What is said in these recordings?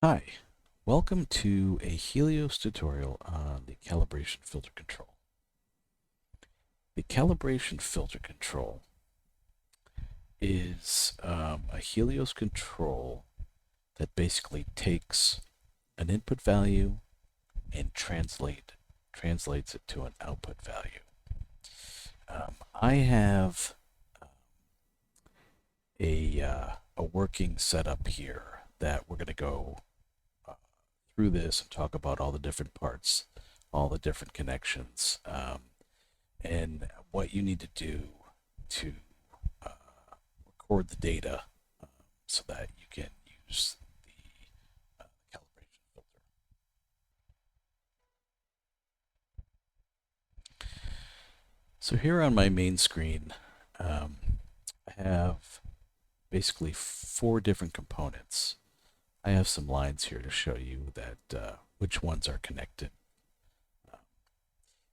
Hi, welcome to a Helios tutorial on the calibration filter control. The calibration filter control is a Helios control that basically takes an input value and translates it to an output value. I have a working setup here that we're going to go through this and talk about all the different parts, all the different connections, and what you need to do to uh, record the data so that you can use the calibration filter. So here on my main screen, I have basically four different components. I have some lines here to show you that which ones are connected.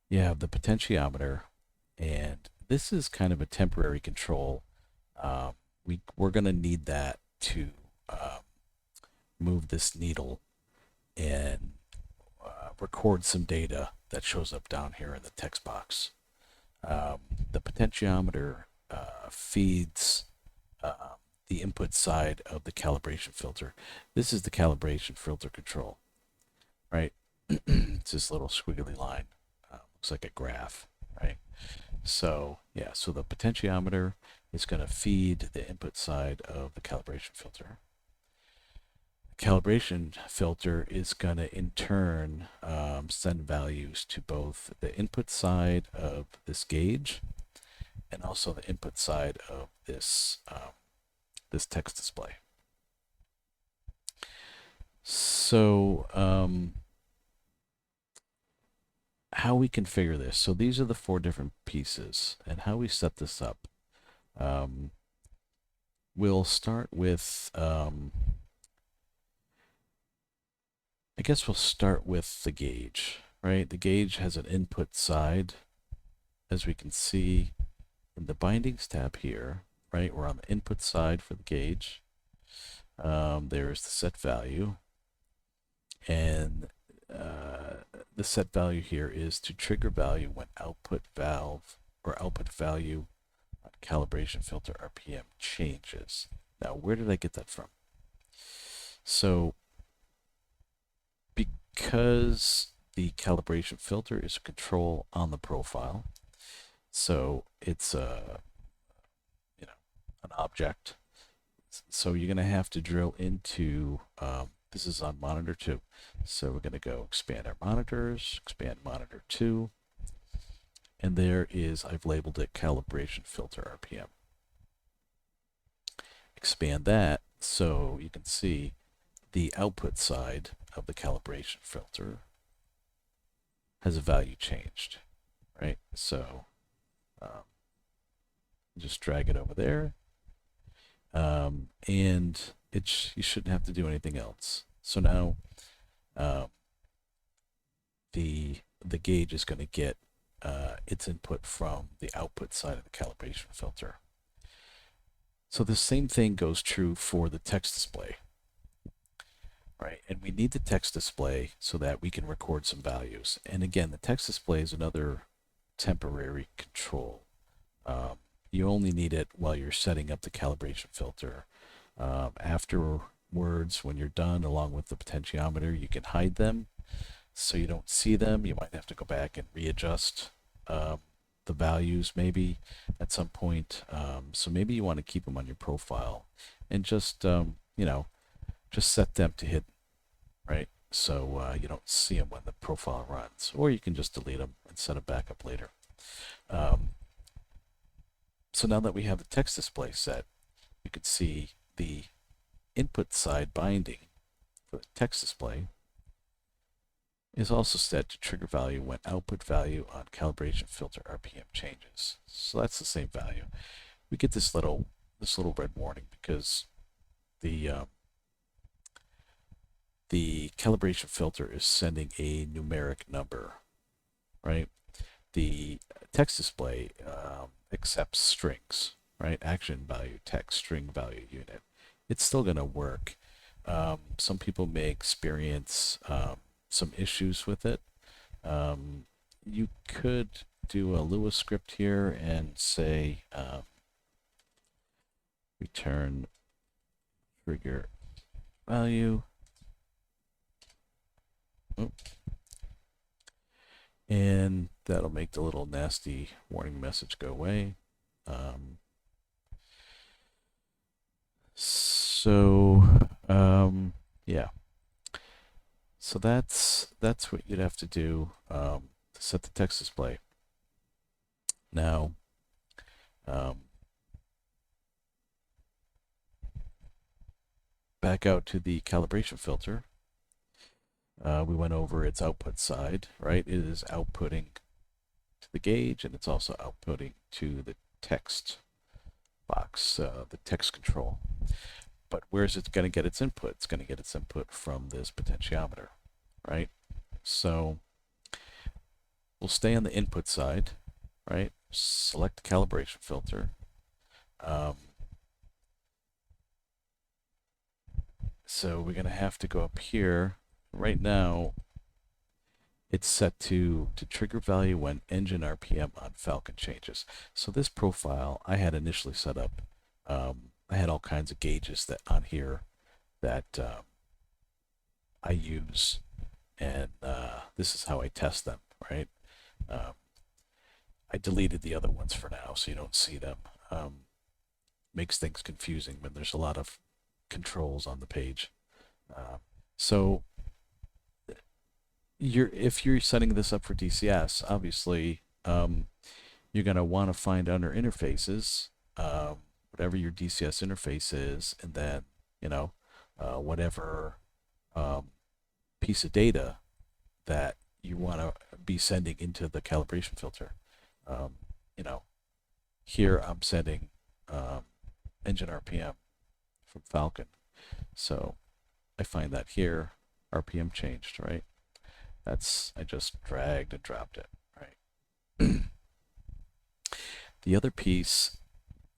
You have the potentiometer, and this is kind of a temporary control. Um, we're going to need that to um, move this needle and record some data that shows up down here in the text box. The potentiometer feeds the input side of the calibration filter. This is the calibration filter control, right? It's this little squiggly line. Looks like a graph, right? So yeah, so the potentiometer is going to feed the input side of the calibration filter. The calibration filter is going to in turn send values to both the input side of this gauge and also the input side of this text display. So how we configure this. So these are the four different pieces, and how we set this up. Um, we'll start with, I guess we'll start with the gauge, right? The gauge has an input side, as we can see in the bindings tab here, right? We're on the input side for the gauge. There's the set value, and the set value here is to trigger value when output valve or output value on calibration filter RPM changes. Now, where did I get that from? So, because the calibration filter is a control on the profile, so it's a an object. So you're going to have to drill into this is on monitor 2. So we're going to go expand our monitors, expand monitor 2. And there is, I've labeled it calibration filter RPM. Expand that so you can see the output side of the calibration filter has a value changed, right? So just drag it over there. And you shouldn't have to do anything else. So now the gauge is going to get its input from the output side of the calibration filter. So the same thing goes true for the text display, right? And we need the text display so that we can record some values. And again, the text display is another temporary control. You only need it while you're setting up the calibration filter. Afterwards, when you're done, along with the potentiometer, you can hide them so you don't see them. You might have to go back and readjust the values maybe at some point. So maybe you want to keep them on your profile and just, just set them to hidden, right? So you don't see them when the profile runs, or you can just delete them and set them back up later. So now that we have the text display set, you can see the input side binding for the text display is also set to trigger value when output value on calibration filter RPM changes. So that's the same value. We get this little red warning because the calibration filter is sending a numeric number, right? The text display accepts strings, right? Action value, text, string value unit. It's still going to work Some people may experience some issues with it. You could do a Lua script here and say return trigger value. Oh. And that'll make the little nasty warning message go away. Yeah. So that's what you'd have to do to set the text display. Now, back out to the calibration filter. We went over its output side, right? It is outputting to the gauge, and it's also outputting to the text box, the text control. But where's it going to get its input? It's going to get its input from this potentiometer, right? So we'll stay on the input side, right? Select the calibration filter. So we're going to have to go up here. Right now, it's set to trigger value when engine RPM on Falcon changes. So this profile I had initially set up. I had all kinds of gauges that on here that I use, and this is how I test them, right? I deleted the other ones for now, so you don't see them. Makes things confusing when there's a lot of controls on the page. So if you're setting this up for DCS, obviously you're going to want to find under interfaces whatever your DCS interface is, and then whatever piece of data that you want to be sending into the calibration filter. Here I'm sending engine RPM from Falcon, so I find that here RPM changed, right? I just dragged and dropped it, right? The other piece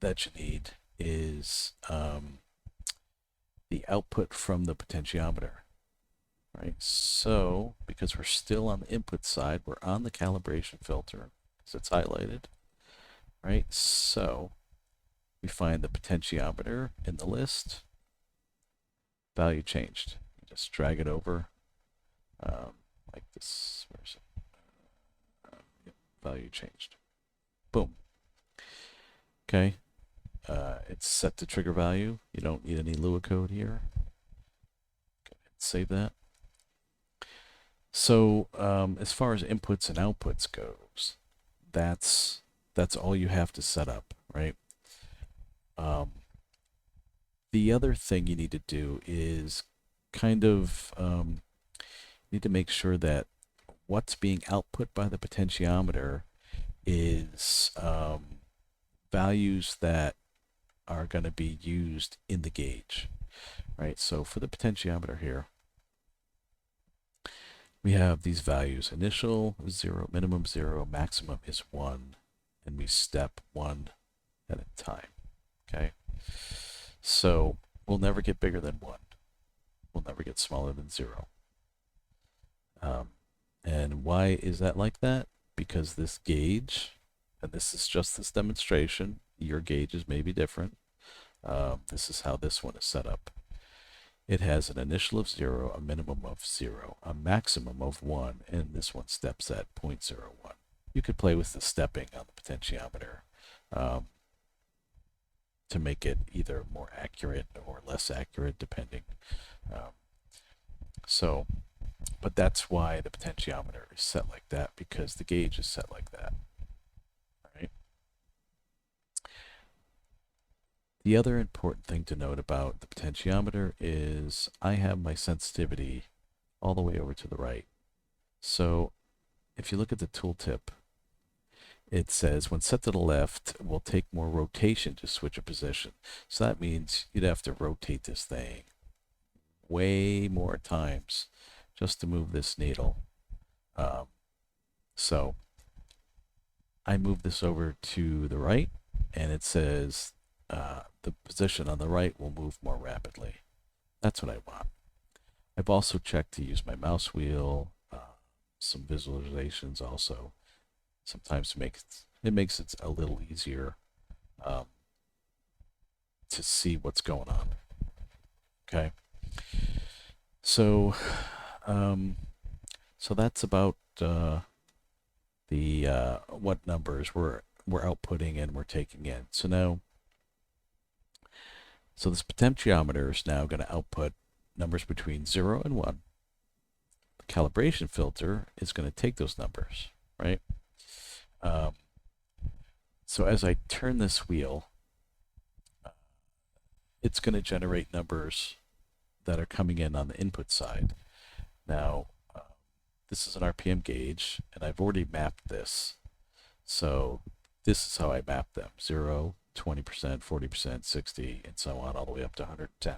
that you need is the output from the potentiometer, right? So because we're still on the input side, we're on the calibration filter because it's highlighted, right? So we find the potentiometer in the list, value changed. You just drag it over like this. Where's it? Yep, value changed. Boom. Okay. It's set to trigger value. You don't need any Lua code here. Go ahead and save that. So as far as inputs and outputs goes, that's all you have to set up, right? The other thing you need to do is kind of need to make sure that what's being output by the potentiometer is values that are going to be used in the gauge, right? So for the potentiometer here, we have these values: initial 0, minimum 0, maximum is 1, and we step 1 at a time, okay? So we'll never get bigger than 1. We'll never get smaller than 0. And why is that like that? Because this gauge, and this is just this demonstration, your gauges may be different. This is how this one is set up. It has an initial of 0, a minimum of 0, a maximum of 1, and this one steps at 0.01. You could play with the stepping on the potentiometer to make it either more accurate or less accurate, depending. But that's why the potentiometer is set like that, because the gauge is set like that. Right? The other important thing to note about the potentiometer is I have my sensitivity all the way over to the right. So if you look at the tooltip, it says when set to the left, we'll take more rotation to switch a position. So that means you'd have to rotate this thing way more times just to move this needle. So I move this over to the right, and it says the position on the right will move more rapidly. That's what I want. I've also checked to use my mouse wheel, some visualizations also. Sometimes it makes it a little easier um, to see what's going on. Okay, so um, so that's about the what numbers we're outputting and we're taking in. So now, so this potentiometer is now going to output numbers between 0 and 1. The calibration filter is going to take those numbers, right? Um, so as I turn this wheel, it's going to generate numbers that are coming in on the input side. Now, this is an RPM gauge, and I've already mapped this. So this is how I map them: 0, 20%, 40%, 60, and so on, all the way up to 110.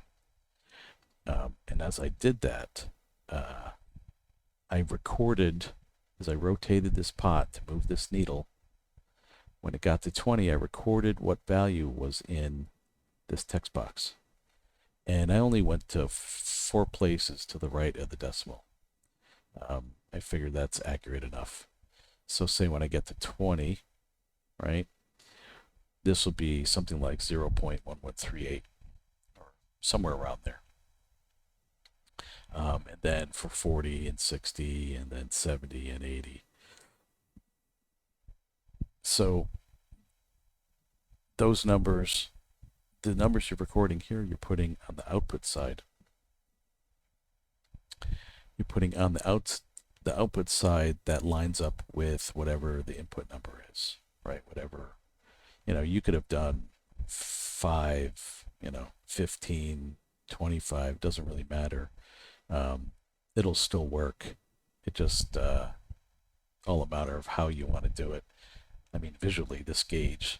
And as I did that, I recorded, as I rotated this pot to move this needle, when it got to 20, I recorded what value was in this text box. And I only went to 4 places to the right of the decimal. I figured that's accurate enough. So say when I get to 20, right, this will be something like 0.1138 or somewhere around there. And then for 40 and 60 and then 70 and 80. So those numbers, the numbers you're recording here, you're putting on the output side. You're putting on the output side that lines up with whatever the input number is, right? Whatever, you could have done 5, 15, 25, doesn't really matter. It'll still work. It just all a matter of how you want to do it. I mean, visually, this gauge,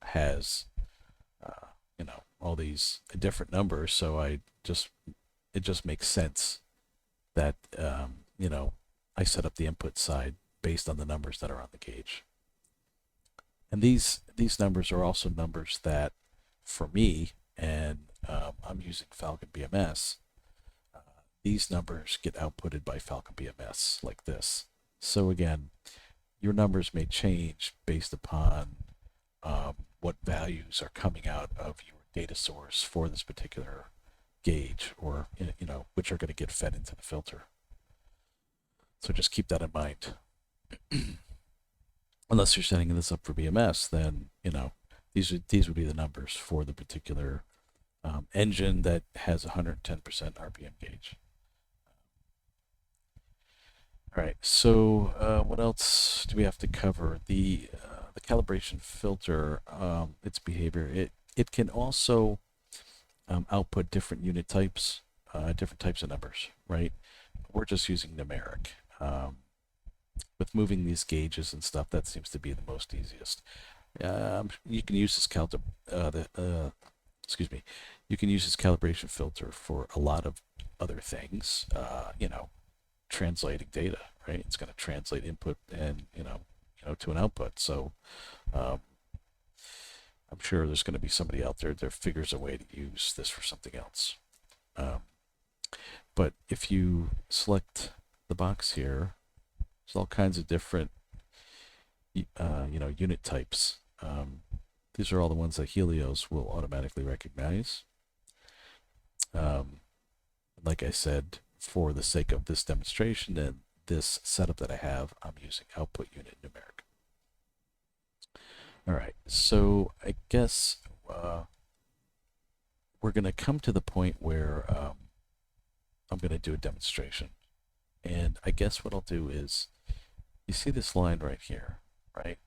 has, all these different numbers. So it just makes sense that, I set up the input side based on the numbers that are on the gauge. And these numbers are also numbers that, for me, and I'm using Falcon BMS, these numbers get outputted by Falcon BMS like this. So again, your numbers may change based upon what values are coming out of your data source for this particular gauge, or which are going to get fed into the filter. So just keep that in mind. Unless you're setting this up for BMS, then these would be the numbers for the particular engine that has 110% RPM gauge. All right, so what else do we have to cover? The calibration filter, its behavior. It can also output different unit types, different types of numbers, right? We're just using numeric. With moving these gauges and stuff, that seems to be the most easiest. You can use this you can use this calibration filter for a lot of other things. Translating data, right? It's going to translate input and to an output. So I'm sure there's going to be somebody out there that figures a way to use this for something else. But if you select the box here, there's all kinds of different unit types. These are all the ones that Helios will automatically recognize. Like I said, for the sake of this demonstration and this setup that I have, I'm using output unit numeric. All right, so I guess we're going to come to the point where I'm going to do a demonstration. And I guess what I'll do is, you see this line right here, right?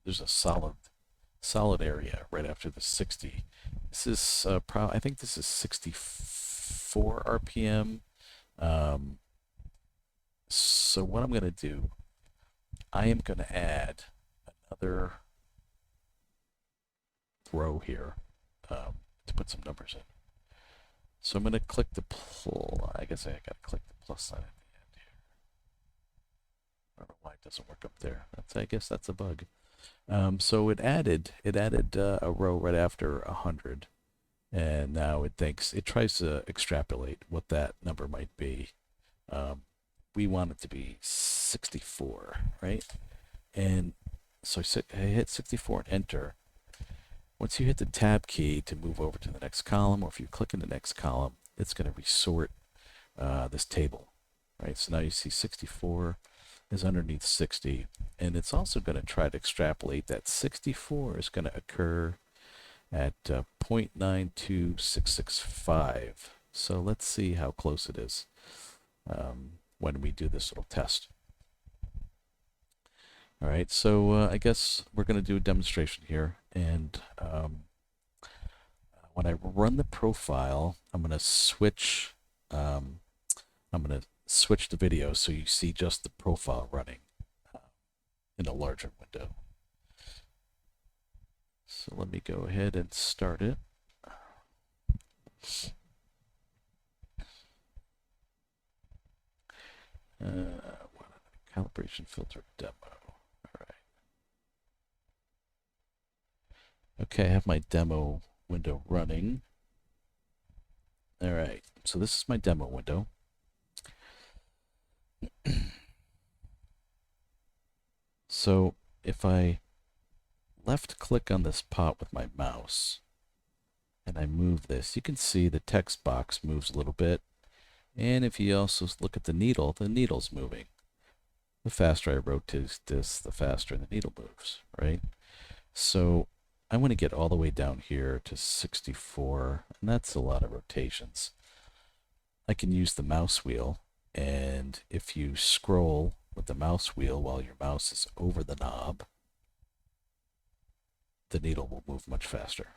There's a solid area right after the 60. This is I think this is 64 RPM. So what I'm going to do, I am going to add another row here to put some numbers in. So I'm going to click the I guess I got to click the plus sign at the end here. I don't know why it doesn't work up there. I guess that's a bug. So it added a row right after 100, And now it tries to extrapolate what that number might be. We want it to be 64, right? And so I hit 64 and enter. Once you hit the tab key to move over to the next column, or if you click in the next column, it's going to resort this table, right? So now you see 64 is underneath 60, and it's also going to try to extrapolate that 64 is going to occur at 0.92665. So let's see how close it is when we do this little test. All right, so I guess we're going to do a demonstration here, and when I run the profile, I'm going to switch the video so you see just the profile running in a larger window. So let me go ahead and start it. Calibration filter demo. All right. Okay, I have my demo window running. All right, so this is my demo window. So if I left click on this pot with my mouse and I move this, you can see the text box moves a little bit. And if you also look at the needle's moving. The faster I rotate this, the faster the needle moves, right? So I want to get all the way down here to 64, and that's a lot of rotations. I can use the mouse wheel, and if you scroll with the mouse wheel while your mouse is over the knob, the needle will move much faster.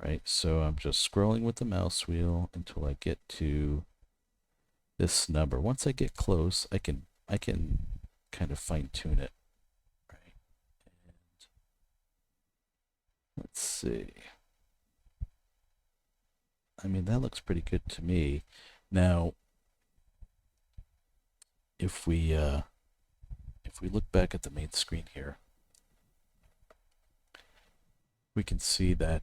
Right, so I'm just scrolling with the mouse wheel until I get to this number. Once I get close, I can kind of fine tune it. Right, and let's see. I mean, that looks pretty good to me. Now, if we look back at the main screen here, we can see that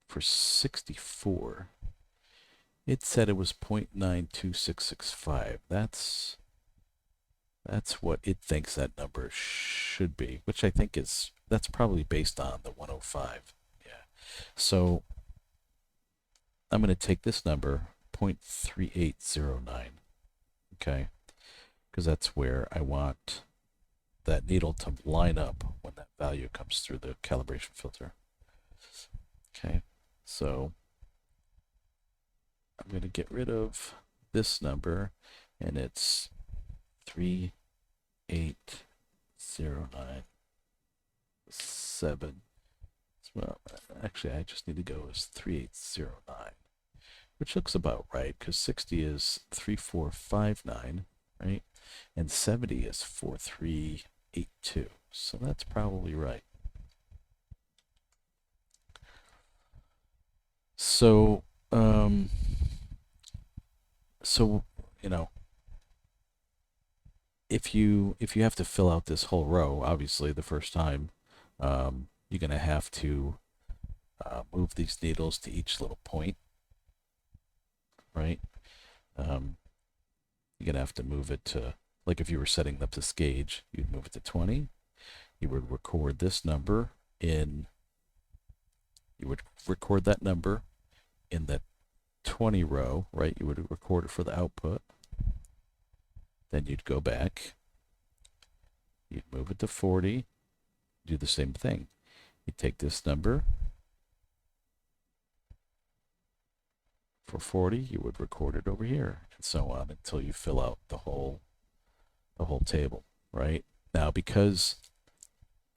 for 64, it said it was 0.92665. That's what it thinks that number should be, which I think that's probably based on the 105. Yeah. So I'm going to take this number, 0.3809, okay, because that's where I want that needle to line up when that value comes through the calibration filter. Okay, so I'm going to get rid of this number, and it's 38097. Well, actually, I just need to go as 3809, which looks about right, because 60 is 3459, right? And 70 is 4382. So that's probably right. So, you know, if you have to fill out this whole row, obviously the first time, you're going to have to move these needles to each little point, right? You're going to have to move it to, like if you were setting up this gauge, you'd move it to 20. You would record this number in, you would record that number in the 20 row, right? You would record it for the output. Then you'd go back. You'd move it to 40. Do the same thing. You take this number for 40, you would record it over here, and so on until you fill out the whole table, right? Now, because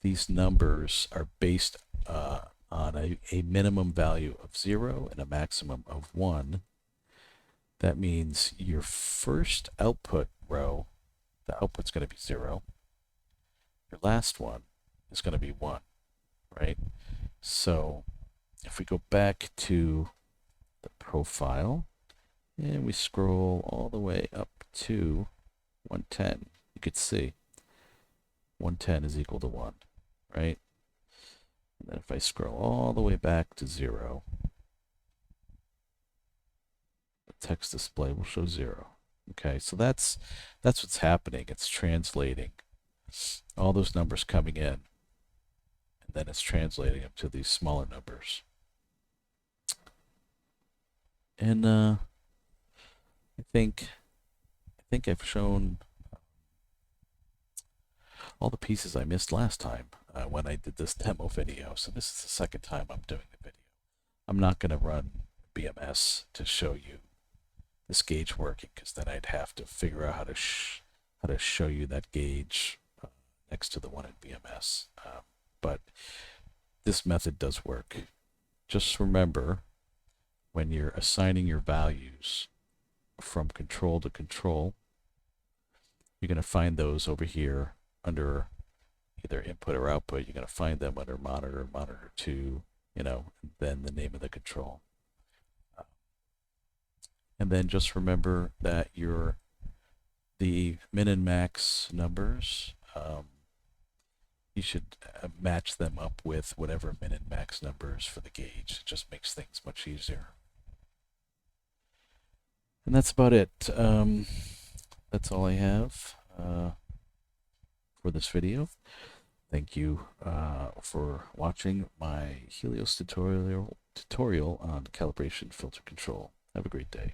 these numbers are based on a minimum value of 0 and a maximum of 1, that means your first output row, the output's going to be 0. Your last one is going to be 1, right? So if we go back to the profile and we scroll all the way up to 110, you could see 110 is equal to 1, right? And then if I scroll all the way back to 0, the text display will show 0. Okay, so that's what's happening. It's translating all those numbers coming in, and then it's translating them to these smaller numbers. And I think I've shown all the pieces I missed last time when I did this demo video. So this is the second time I'm doing the video. I'm not going to run BMS to show you this gauge working, because then I'd have to figure out how to show you that gauge next to the one in BMS. But this method does work. Just remember, when you're assigning your values from control to control, you're going to find those over here under either input or output. You're going to find them under monitor, monitor 2, and then the name of the control. And then just remember that the min and max numbers, you should match them up with whatever min and max numbers for the gauge. It just makes things much easier. And that's about it. That's all I have for this video. Thank you for watching my Helios tutorial on calibration filter control. Have a great day.